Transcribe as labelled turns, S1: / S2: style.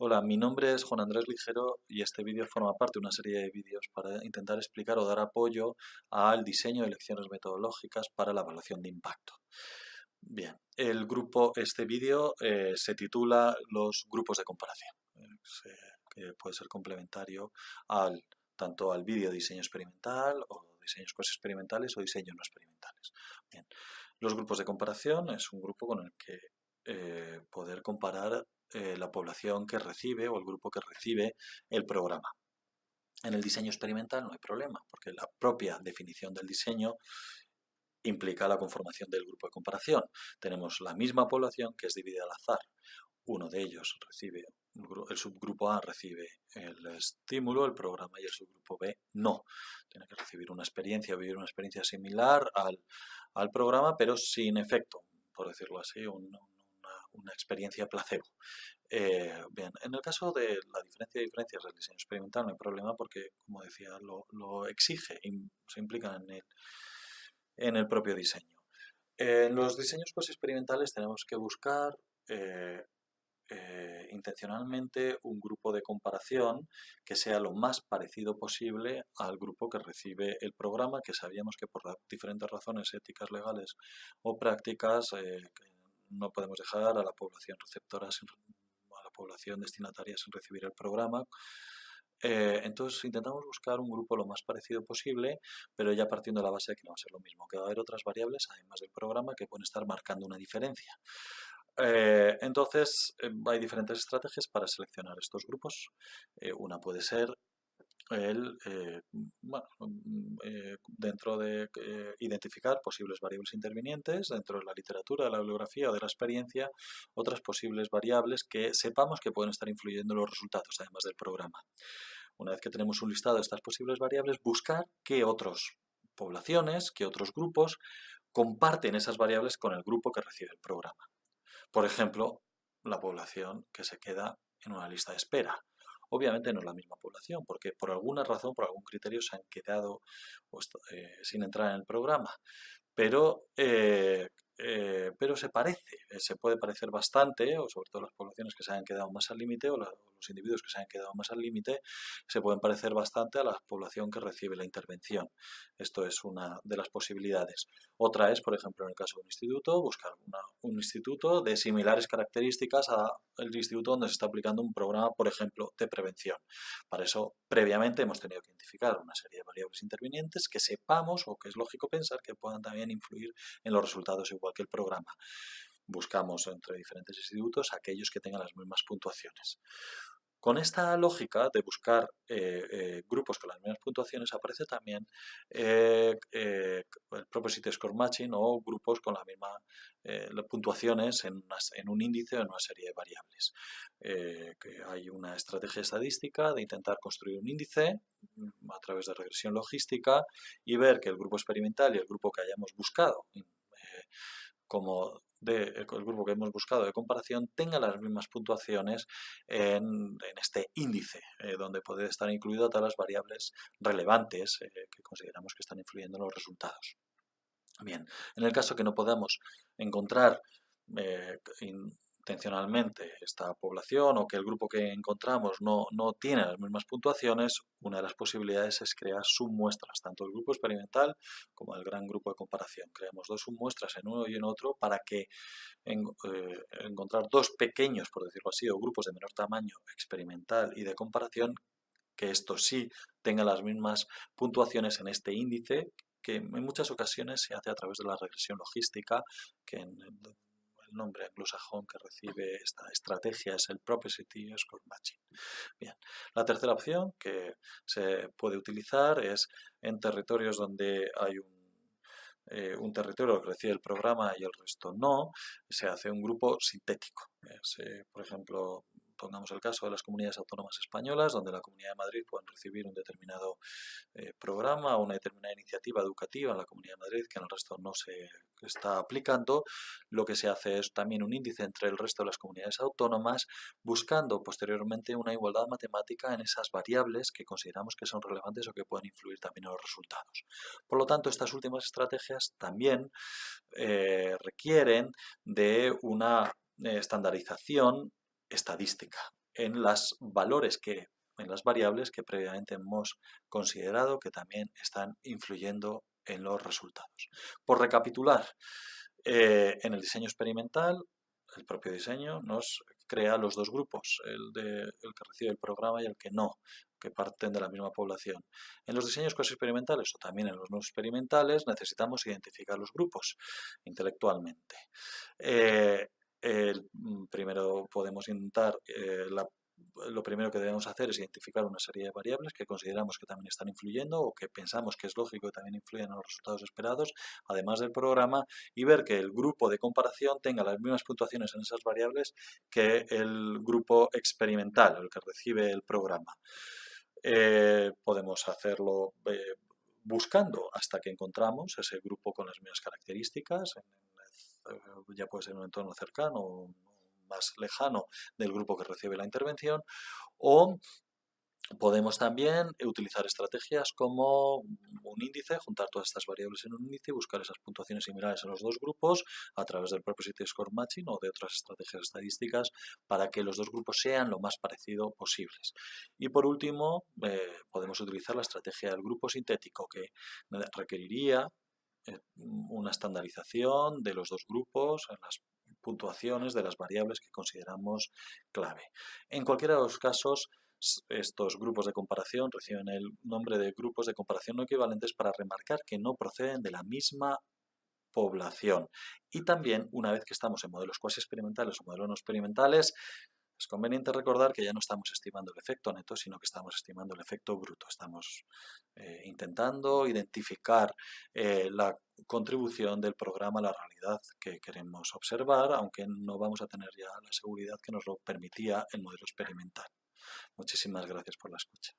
S1: Hola, mi nombre es Juan Andrés Ligero y este vídeo forma parte de una serie de vídeos para intentar explicar o dar apoyo al diseño de lecciones metodológicas para la evaluación de impacto. Bien, este vídeo se titula Los grupos de comparación, que puede ser complementario tanto al vídeo diseño experimental o diseños experimentales o diseños no experimentales. Bien, los grupos de comparación es un grupo con el que poder comparar la población que recibe o el grupo que recibe el programa. En el diseño experimental no hay problema, porque la propia definición del diseño implica la conformación del grupo de comparación. Tenemos la misma población que es dividida al azar. Uno de ellos recibe, el subgrupo A recibe el estímulo, el programa, y el subgrupo B no. Tiene que recibir una experiencia, vivir una experiencia similar al programa, pero sin efecto, por decirlo así, una experiencia placebo. Bien, en el caso de la diferencia de diferencias del diseño experimental no hay problema porque, como decía, lo exige y se implica en el propio diseño. En los diseños experimentales tenemos que buscar intencionalmente un grupo de comparación que sea lo más parecido posible al grupo que recibe el programa, que sabíamos que por diferentes razones éticas, legales o prácticas no podemos dejar a la población receptora, a la población destinataria sin recibir el programa. Entonces intentamos buscar un grupo lo más parecido posible, pero ya partiendo de la base de que no va a ser lo mismo, que va a haber otras variables, además del programa, que pueden estar marcando una diferencia. Entonces, hay diferentes estrategias para seleccionar estos grupos. Una puede ser dentro de identificar posibles variables intervinientes dentro de la literatura, de la bibliografía o de la experiencia, otras posibles variables que sepamos que pueden estar influyendo en los resultados, además del programa. Una vez que tenemos un listado de estas posibles variables, buscar qué otras poblaciones, qué otros grupos comparten esas variables con el grupo que recibe el programa. Por ejemplo, la población que se queda en una lista de espera. Obviamente no es la misma población, porque por alguna razón, por algún criterio, se han quedado sin entrar en el programa. Pero se puede parecer bastante, o sobre todo las poblaciones que se hayan quedado más al límite, o los individuos que se hayan quedado más al límite, se pueden parecer bastante a la población que recibe la intervención. Esto es una de las posibilidades. Otra es, por ejemplo, en el caso de un instituto, buscar un instituto de similares características al instituto donde se está aplicando un programa, por ejemplo, de prevención. Para eso, previamente hemos tenido que identificar una serie de variables intervinientes que sepamos o que es lógico pensar que puedan también influir en los resultados igual que el programa. Buscamos entre diferentes institutos aquellos que tengan las mismas puntuaciones. Con esta lógica de buscar grupos con las mismas puntuaciones aparece también el Propensity Score Matching o grupos con las mismas puntuaciones en un índice o en una serie de variables. Que hay una estrategia estadística de intentar construir un índice a través de regresión logística y ver que el grupo experimental y el grupo que hayamos buscado el grupo que hemos buscado de comparación tenga las mismas puntuaciones en este índice, donde puede estar incluido todas las variables relevantes que consideramos que están influyendo en los resultados. Bien, en el caso que no podamos encontrar intencionalmente esta población o que el grupo que encontramos no tiene las mismas puntuaciones, una de las posibilidades es crear submuestras, tanto el grupo experimental como el gran grupo de comparación. Creamos dos submuestras en uno y en otro para que encontrar dos pequeños, por decirlo así, o grupos de menor tamaño experimental y de comparación, que estos sí tengan las mismas puntuaciones en este índice, que en muchas ocasiones se hace a través de la regresión logística, que en el nombre anglosajón que recibe esta estrategia es el Propensity Score Matching. Bien, la tercera opción que se puede utilizar es en territorios donde hay un territorio que recibe el programa y el resto no, se hace un grupo sintético. Por ejemplo, pongamos el caso de las comunidades autónomas españolas, donde la Comunidad de Madrid pueden recibir un determinado programa o una determinada iniciativa educativa en la Comunidad de Madrid que en el resto no se está aplicando. Lo que se hace es también un índice entre el resto de las comunidades autónomas, buscando posteriormente una igualdad matemática en esas variables que consideramos que son relevantes o que pueden influir también en los resultados. Por lo tanto, estas últimas estrategias también requieren de una estandarización estadística. en en las variables que previamente hemos considerado que también están influyendo en los resultados. Por recapitular, en el diseño experimental, el propio diseño nos crea los dos grupos, el que recibe el programa y el que no, que parten de la misma población. En los diseños cuasi experimentales o también en los no experimentales necesitamos identificar los grupos intelectualmente. Primero podemos intentar lo primero que debemos hacer es identificar una serie de variables que consideramos que también están influyendo o que pensamos que es lógico que también influyan en los resultados esperados, además del programa, y ver que el grupo de comparación tenga las mismas puntuaciones en esas variables que el grupo experimental, el que recibe el programa. Podemos hacerlo buscando hasta que encontramos ese grupo con las mismas características, ya puede ser en un entorno cercano o más lejano del grupo que recibe la intervención, o podemos también utilizar estrategias como un índice, juntar todas estas variables en un índice y buscar esas puntuaciones similares en los dos grupos a través del Propensity Score Matching o de otras estrategias estadísticas para que los dos grupos sean lo más parecido posibles. Y por último, podemos utilizar la estrategia del grupo sintético, que requeriría una estandarización de los dos grupos en las puntuaciones de las variables que consideramos clave. En cualquiera de los casos, estos grupos de comparación reciben el nombre de grupos de comparación no equivalentes para remarcar que no proceden de la misma población. Y también, una vez que estamos en modelos cuasi experimentales o modelos no experimentales, es conveniente recordar que ya no estamos estimando el efecto neto, sino que estamos estimando el efecto bruto. Estamos intentando identificar la contribución del programa a la realidad que queremos observar, aunque no vamos a tener ya la seguridad que nos lo permitía el modelo experimental. Muchísimas gracias por la escucha.